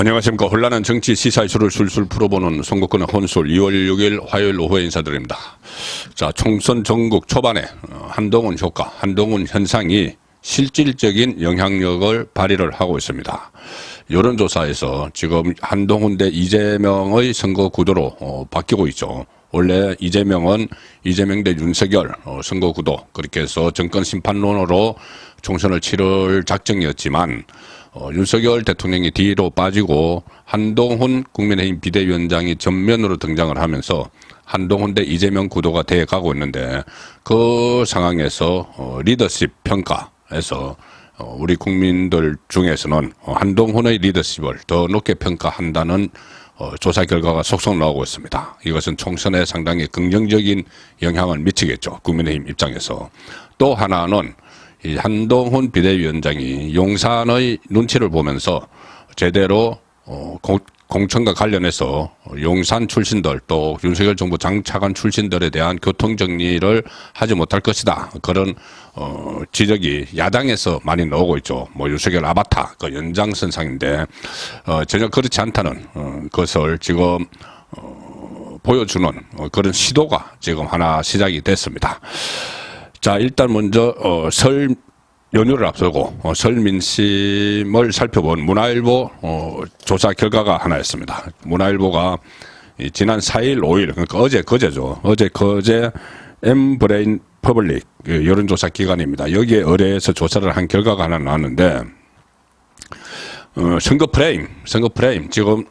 안녕하십니까. 혼란한 정치 시사 이슈를 술술 풀어보는 선거권의 혼술 2월 6일 화요일 오후에 인사드립니다. 자, 총선 전국 초반에 한동훈 효과, 한동훈 현상이 실질적인 영향력을 발휘를 하고 있습니다. 여론조사에서 지금 한동훈 대 이재명의 선거 구도로 바뀌고 있죠. 원래 이재명 대 윤석열 선거 구도, 그렇게 해서 정권 심판론으로 총선을 치를 작정이었지만 윤석열 대통령이 뒤로 빠지고 한동훈 국민의힘 비대위원장이 전면으로 등장을 하면서 한동훈 대 이재명 구도가 돼 가고 있는데, 그 상황에서 리더십 평가에서 우리 국민들 중에서는 한동훈의 리더십을 더 높게 평가한다는 조사 결과가 속속 나오고 있습니다. 이것은 총선에 상당히 긍정적인 영향을 미치겠죠, 국민의힘 입장에서. 또 하나는 이 한동훈 비대위원장이 용산의 눈치를 보면서 제대로 공천과 관련해서 용산 출신들, 또 윤석열 정부 장차관 출신들에 대한 교통정리를 하지 못할 것이다, 그런 지적이 야당에서 많이 나오고 있죠. 뭐 윤석열 아바타 그 연장선상인데 전혀 그렇지 않다는 것을 지금 보여주는 그런 시도가 지금 하나 시작이 됐습니다. 자, 일단 먼저 설 연휴를 앞두고 설 민심을 살펴본 문화일보 조사 결과가 하나 있습니다. 문화일보가 지난 4일, 5일, 그러니까 그제죠. 그제 엠브레인 퍼블릭 여론조사 기관입니다. 여기에 의뢰해서 조사를 한 결과가 하나 나왔는데, 선거 프레임 지금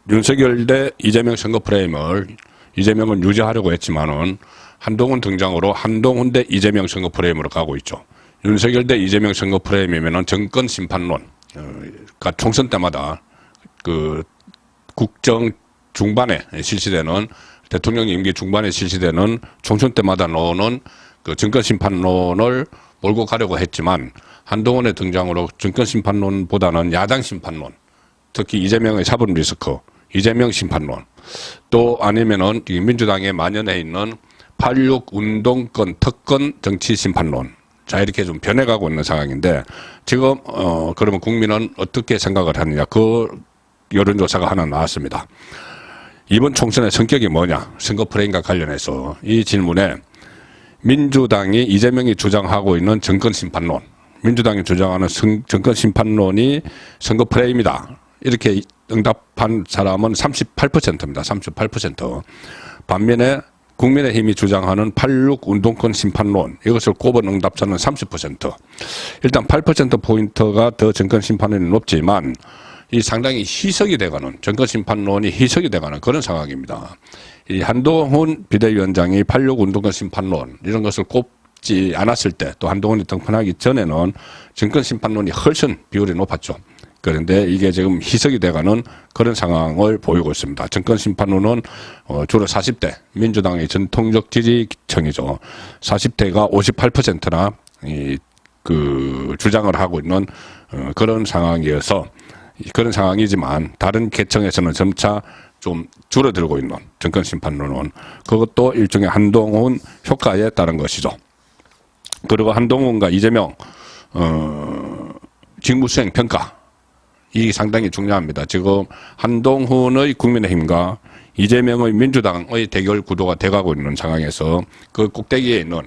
윤석열 대 이재명 선거 프레임을 이재명은 유지하려고 했지만은 한동훈 등장으로 한동훈 대 이재명 선거 프레임으로 가고 있죠. 윤석열 대 이재명 선거 프레임이면은 정권 심판론, 그러니까 총선 때마다 그 국정 중반에 실시되는, 대통령 임기 중반에 실시되는 총선 때마다 나오는 그 정권 심판론을 몰고 가려고 했지만, 한동훈의 등장으로 정권 심판론보다는 야당 심판론, 특히 이재명의 사법 리스크, 이재명 심판론, 또 아니면은 민주당에 만연해 있는 8.6 운동권 특권 정치 심판론, 자, 이렇게 좀 변해가고 있는 상황인데, 지금 그러면 국민은 어떻게 생각을 하느냐, 그 여론조사가 하나 나왔습니다. 이번 총선의 성격이 뭐냐, 선거 프레임과 관련해서 이 질문에 민주당이, 이재명이 주장하고 있는 정권 심판론, 민주당이 주장하는 정권 심판론이 선거 프레임이다, 이렇게 응답한 사람은 38%입니다. 38%. 반면에 국민의힘이 주장하는 8.6 운동권 심판론, 이것을 꼽은 응답자는 30%. 일단 8%포인트가 더 정권 심판론이 높지만, 이 상당히 희석이 돼가는, 정권 심판론이 희석이 돼가는 그런 상황입니다. 이 한동훈 비대위원장이 8.6 운동권 심판론, 이런 것을 꼽지 않았을 때, 또 한동훈이 등판하기 전에는 정권 심판론이 훨씬 비율이 높았죠. 그런데 이게 지금 희석이 돼가는 그런 상황을 보이고 있습니다. 정권 심판론은 주로 40대, 민주당의 전통적 지지층이죠. 40대가 58%나 주장을 하고 있는 그런 상황이어서, 그런 상황이지만 다른 계층에서는 점차 좀 줄어들고 있는 정권 심판론은, 그것도 일종의 한동훈 효과에 따른 것이죠. 그리고 한동훈과 이재명 직무수행 평가, 이 상당히 중요합니다. 지금 한동훈의 국민의힘과 이재명의 민주당의 대결 구도가 돼가고 있는 상황에서 그 꼭대기에 있는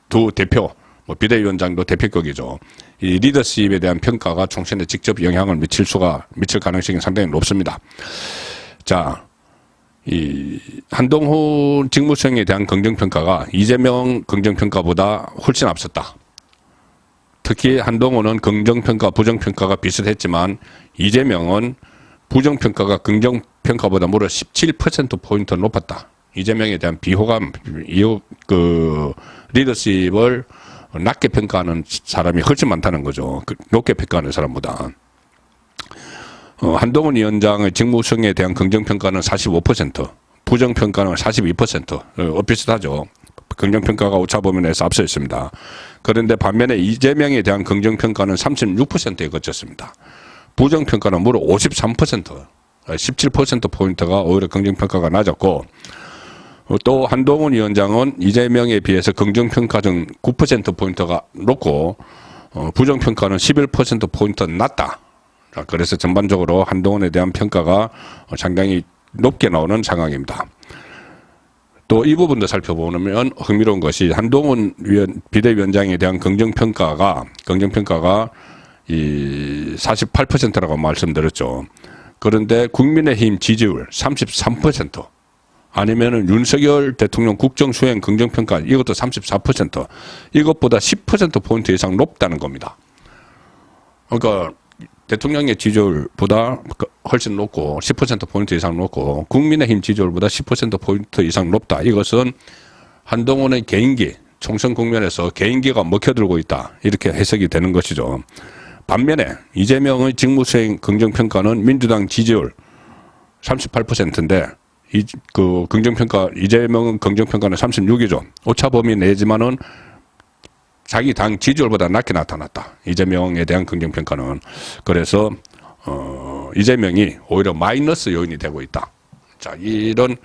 두 대표, 비대위원장도 대표격이죠. 이 리더십에 대한 평가가 총선에 직접 영향을 미칠 가능성이 상당히 높습니다. 자, 이 한동훈 직무수행에 대한 긍정평가가 이재명 긍정평가보다 훨씬 앞섰다. 특히 한동훈은 긍정평가, 부정평가가 비슷했지만 이재명은 부정평가가 긍정평가보다 무려 17%포인트 높았다. 이재명에 대한 비호감, 리더십을 낮게 평가하는 사람이 훨씬 많다는 거죠. 높게 평가하는 사람보다. 한동훈 위원장의 직무수행에 대한 긍정평가는 45%, 부정평가는 42%, 비슷하죠. 긍정평가가 오차범위내에서 앞서 있습니다. 그런데 반면에 이재명에 대한 긍정평가는 36%에 그쳤습니다. 부정평가는 무려 53%, 17%포인트가 오히려 긍정평가가 낮았고, 또 한동훈 위원장은 이재명에 비해서 긍정평가 중 9%포인트가 높고, 부정평가는 11%포인트 낮다. 자, 그래서 전반적으로 한동훈에 대한 평가가 상당히 높게 나오는 상황입니다. 또 이 부분도 살펴보면 흥미로운 것이 한동훈 비대위원장에 대한 긍정평가가 이 48%라고 말씀드렸죠. 그런데 국민의힘 지지율 33%, 아니면은 윤석열 대통령 국정수행 긍정평가 이것도 34%, 이것보다 10%포인트 이상 높다는 겁니다. 그러니까 대통령의 지지율보다 훨씬 높고 10%포인트 이상 높고 국민의힘 지지율보다 10%포인트 이상 높다. 이것은 한동훈의 개인기, 총선 국면에서 개인기가 먹혀들고 있다. 이렇게 해석이 되는 것이죠. 반면에 이재명의 직무수행 긍정평가는 민주당 지지율 38%인데 그 긍정평가, 이재명은 긍정평가는 36이죠. 오차범위 내지만은 자기 당 지지율보다 낮게 나타났다. 이재명에 대한 긍정평가는. 그래서 이재명이 오히려 마이너스 요인이 되고 있다. 자, 이런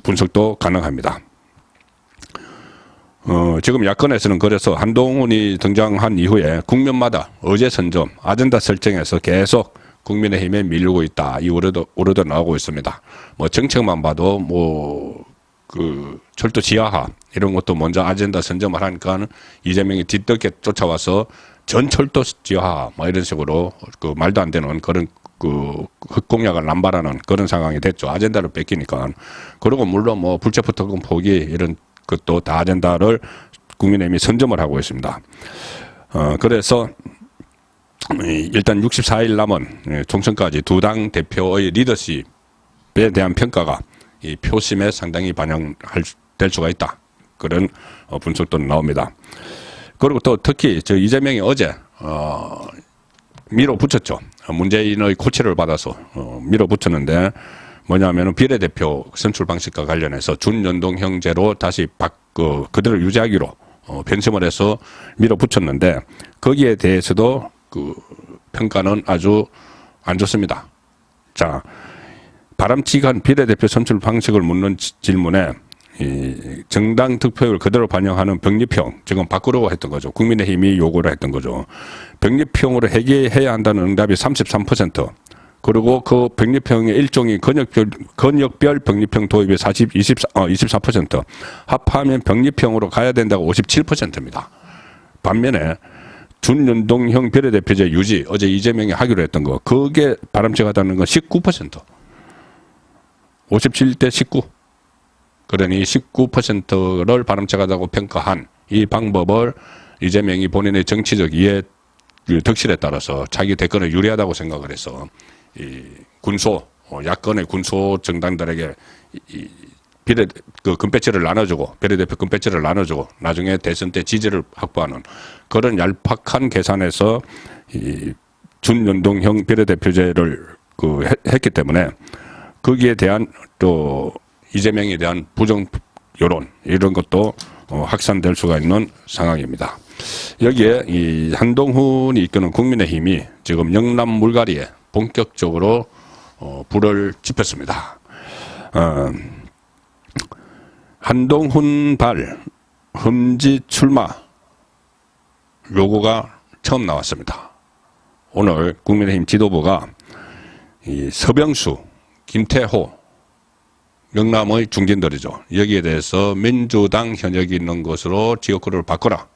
분석도 가능합니다. 지금 야권에서는 그래서 한동훈이 등장한 이후에 국면마다 어제 선점, 아젠다 설정에서 계속 국민의힘에 밀리고 있다. 이 우려도 나오고 있습니다. 뭐 정책만 봐도 철도 지하화 이런 것도 먼저 아젠다 선점을 하니까 이재명이 뒤늦게 쫓아와서 전 철도 지하화 뭐 이런 식으로 그 말도 안 되는 그런 그 흑공약을 남발하는 그런 상황이 됐죠. 아젠다를 뺏기니까. 그리고 물론 뭐 불체포 특권 포기 이런 것도 다 아젠다를 국민의힘이 선점을 하고 있습니다. 그래서 일단 64일 남은 총선까지 두 당 대표의 리더십에 대한 평가가 이 표심에 상당히 반영될 수가 있다. 그런 분석도 나옵니다. 그리고 또 특히 이재명이 어제 밀어붙였죠. 문재인의 코치를 받아서 밀어붙였는데 뭐냐면은 비례대표 선출 방식과 관련해서 준연동형제로 다시 그대로 유지하기로 변심을 해서 밀어붙였는데 거기에 대해서도 그 평가는 아주 안 좋습니다. 자, 바람직한 비례대표 선출 방식을 묻는 질문에 이 정당 득표율 그대로 반영하는 병립형 지금 바꾸려고 했던 거죠. 국민의힘이 요구를 했던 거죠. 병립형으로 해결해야 한다는 응답이 33%, 그리고 그 병립형의 일종이 권역별 병립형 도입이 24%, 합하면 병립형으로 가야 된다고 57%입니다. 반면에 준연동형 비례대표제 유지, 어제 이재명이 하기로 했던 거, 그게 바람직하다는 건 19%. 57대 19. 그러니 19%를 바람직하다고 평가한 이 방법을 이재명이 본인의 정치적 이해 덕실에 따라서 자기 대권에 유리하다고 생각을 해서 이 야권의 군소 정당들에게 금배지를 나눠주고, 비례대표 금배지를 나눠주고, 나중에 대선 때 지지를 확보하는 그런 얄팍한 계산에서 이 준연동형 비례대표제를 했기 때문에 거기에 대한 또 이재명에 대한 부정 여론 이런 것도 확산될 수가 있는 상황입니다. 여기에 이 한동훈이 이끄는 국민의힘이 지금 영남 물갈이에 본격적으로 불을 지폈습니다. 한동훈발 험지 출마 요구가 처음 나왔습니다. 오늘 국민의힘 지도부가 이 서병수, 김태호, 영남의 중진들이죠. 여기에 대해서 민주당 현역이 있는 것으로 지역구를 바꿔라.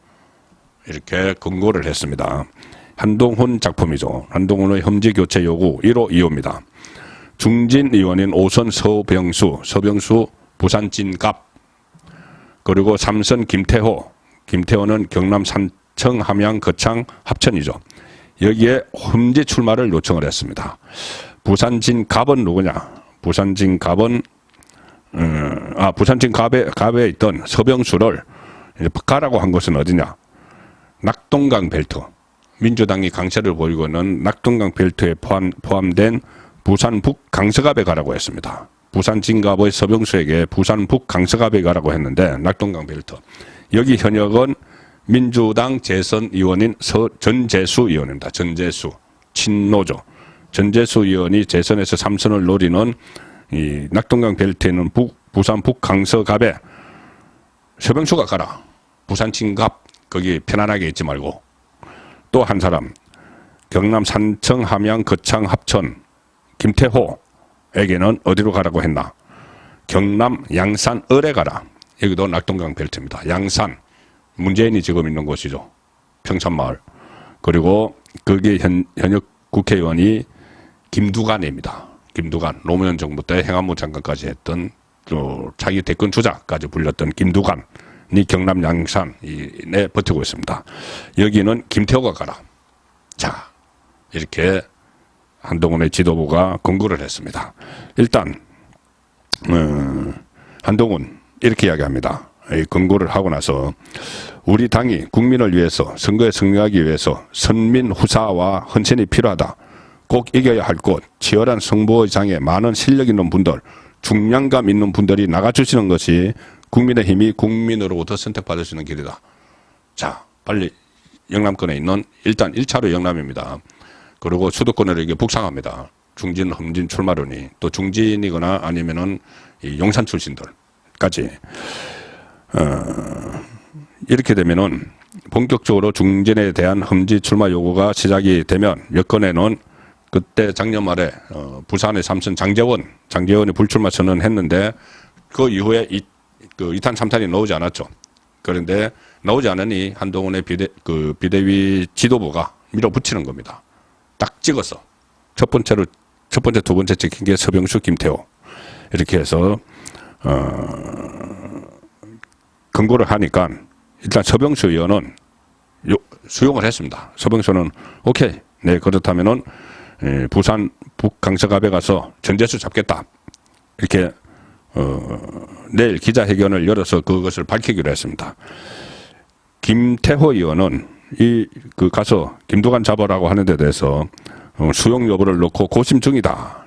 이렇게 권고를 했습니다. 한동훈 작품이죠. 한동훈의 험지 교체 요구 1호 2호입니다. 중진 의원인 오선 서병수 부산 진갑, 그리고 3선 김태호는 경남 산청, 함양, 거창, 합천이죠. 여기에 험지 출마를 요청을 했습니다. 부산 진갑은 누구냐? 부산 진갑은 부산 진갑에 있던 서병수를 가라고 한 것은 어디냐? 낙동강 벨트. 민주당이 강세를 보이고 있는 낙동강 벨트에 포함된 부산 북 강서갑에 가라고 했습니다. 부산 진갑의 서병수에게 부산 북 강서갑에 가라고 했는데 낙동강 벨트. 여기 현역은 민주당 재선 의원인 전재수 의원입니다. 전재수. 친노죠. 전재수 의원이 재선에서 3선을 노리는 이 낙동강 벨트에 있는 부산 북 강서갑에 서병수가 가라. 부산 진갑 거기 편안하게 있지 말고. 또 한 사람 경남 산청, 함양, 거창, 합천, 김태호에게는 어디로 가라고 했나? 경남 양산 을에 가라. 여기도 낙동강 벨트입니다. 양산, 문재인이 지금 있는 곳이죠. 평산마을. 그리고 거기에 현역 국회의원이 김두관입니다. 김두관, 노무현 정부 때 행안부 장관까지 했던 또 자기 대권 주자까지 불렸던 김두관이 경남 양산에 버티고 있습니다. 여기는 김태호가 가라. 자, 이렇게 한동훈의 지도부가 권고를 했습니다. 일단 한동훈 이렇게 이야기합니다. 권고를 하고 나서 우리 당이 국민을 위해서 선거에 승리하기 위해서 선민 후사와 헌신이 필요하다. 꼭 이겨야 할 곳, 치열한 승부의장에 많은 실력 있는 분들, 중량감 있는 분들이 나가주시는 것이 국민의힘이 국민으로부터 선택받을 수 있는 길이다. 자, 빨리 영남권에 있는 일단 1차로 영남입니다. 그리고 수도권으로 이게 북상합니다. 중진, 험진 출마론이 또 중진이거나 아니면은 이 용산 출신들까지 이렇게 되면은 본격적으로 중진에 대한 험지 출마 요구가 시작이 되면 여권에는 그때 작년 말에 부산의 삼선 장제원이 불출마 선언했는데 그 이후에 이탄 삼탄이 나오지 않았죠. 그런데 나오지 않으니 한동훈의 비대위 지도부가 밀어붙이는 겁니다. 딱 찍어서 첫 번째, 두 번째 찍힌 게 서병수, 김태호 이렇게 해서 권고를 하니까 일단 서병수 의원은 수용을 했습니다. 서병수는 오케이, 네 그렇다면은 부산 북강서갑에 가서 전재수 잡겠다. 이렇게 내일 기자회견을 열어서 그것을 밝히기로 했습니다. 김태호 의원은 가서 김두관 잡으라고 하는 데 대해서 수용 여부를 놓고 고심 중이다.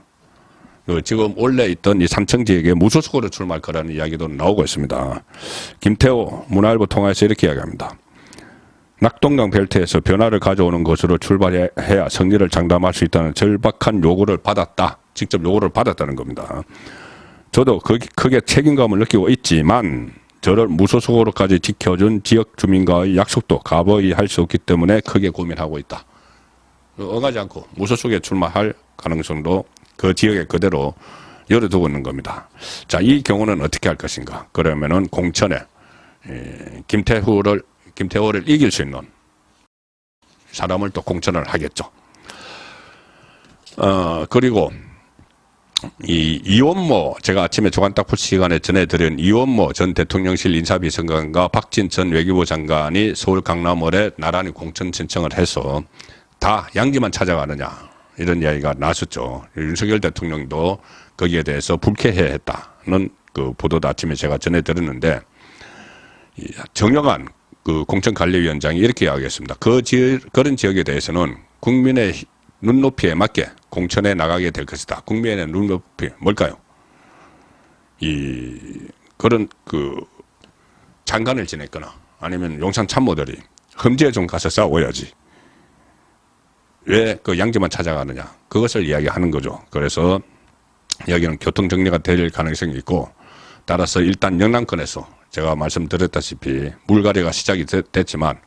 지금 원래 있던 이 삼청 지역에 무소속으로 출마할 거라는 이야기도 나오고 있습니다. 김태호 문화일보 통해서 이렇게 이야기합니다. 낙동강 벨트에서 변화를 가져오는 것으로 출발해야 승리를 장담할 수 있다는 절박한 요구를 받았다. 직접 요구를 받았다는 겁니다. 저도 크게 책임감을 느끼고 있지만 저를 무소속으로까지 지켜준 지역 주민과의 약속도 가버이 할 수 없기 때문에 크게 고민하고 있다. 어가지 않고 무소속에 출마할 가능성도 그 지역에 그대로 열어두고 있는 겁니다. 자, 이 경우는 어떻게 할 것인가? 그러면은 공천에 김태호를 이길 수 있는 사람을 또 공천을 하겠죠. 그리고 이원모, 제가 아침에 주간딱프 시간에 전해드린 이원모 전 대통령실 인사비서관과 박진 전 외교부 장관이 서울 강남을에 나란히 공천 신청을 해서 다 양지만 찾아가느냐 이런 이야기가 나왔었죠. 윤석열 대통령도 거기에 대해서 불쾌해했다는 그 보도도 아침에 제가 전해드렸는데 정영환 공천관리위원장이 이렇게 이야기했습니다. 그런 지역에 대해서는 국민의 눈높이에 맞게 공천에 나가게 될 것이다. 국민의 눈높이 뭘까요? 그런 장관을 지냈거나 아니면 용산 참모들이 험지에 좀 가서 싸워야지. 왜 그 양지만 찾아가느냐. 그것을 이야기하는 거죠. 그래서 여기는 교통 정리가 될 가능성이 있고 따라서 일단 영남권에서 제가 말씀드렸다시피 물갈이가 시작이 됐지만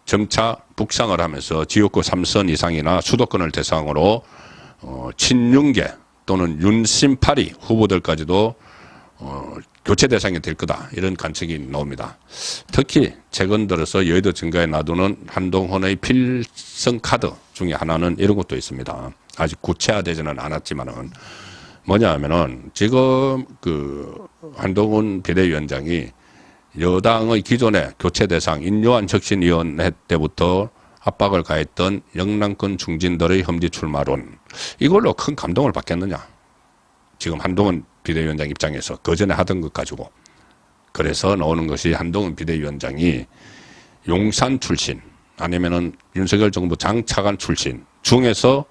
점차 북상을 하면서 지역구 3선 이상이나 수도권을 대상으로 친윤계 또는 윤심파리 후보들까지도 교체 대상이 될 거다. 이런 관측이 나옵니다. 특히 최근 들어서 여의도 증가에 놔두는 한동훈의 필성 카드 중에 하나는 이런 것도 있습니다. 아직 구체화되지는 않았지만은 뭐냐 하면은 지금 한동훈 비대위원장이 여당의 기존의 교체 대상 인요한 혁신위원회 때부터 압박을 가했던 영남권 중진들의 험지 출마론, 이걸로 큰 감동을 받겠느냐. 지금 한동훈 비대위원장 입장에서 그전에 하던 것 가지고. 그래서 나오는 것이 한동훈 비대위원장이 용산 출신 아니면은 윤석열 정부 장차관 출신 중에서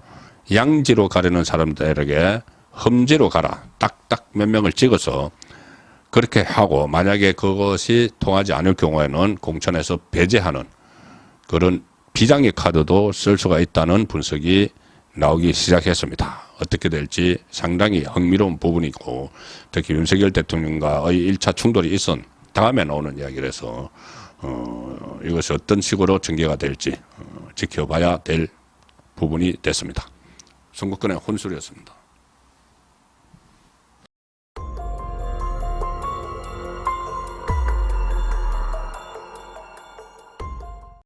양지로 가려는 사람들에게 험지로 가라. 딱딱 몇 명을 찍어서 그렇게 하고 만약에 그것이 통하지 않을 경우에는 공천에서 배제하는 그런 비장의 카드도 쓸 수가 있다는 분석이 나오기 시작했습니다. 어떻게 될지 상당히 흥미로운 부분이고 특히 윤석열 대통령과의 1차 충돌이 있은 다음에 나오는 이야기라서 이것이 어떤 식으로 전개가 될지 지켜봐야 될 부분이 됐습니다. 선거권의 혼술이었습니다.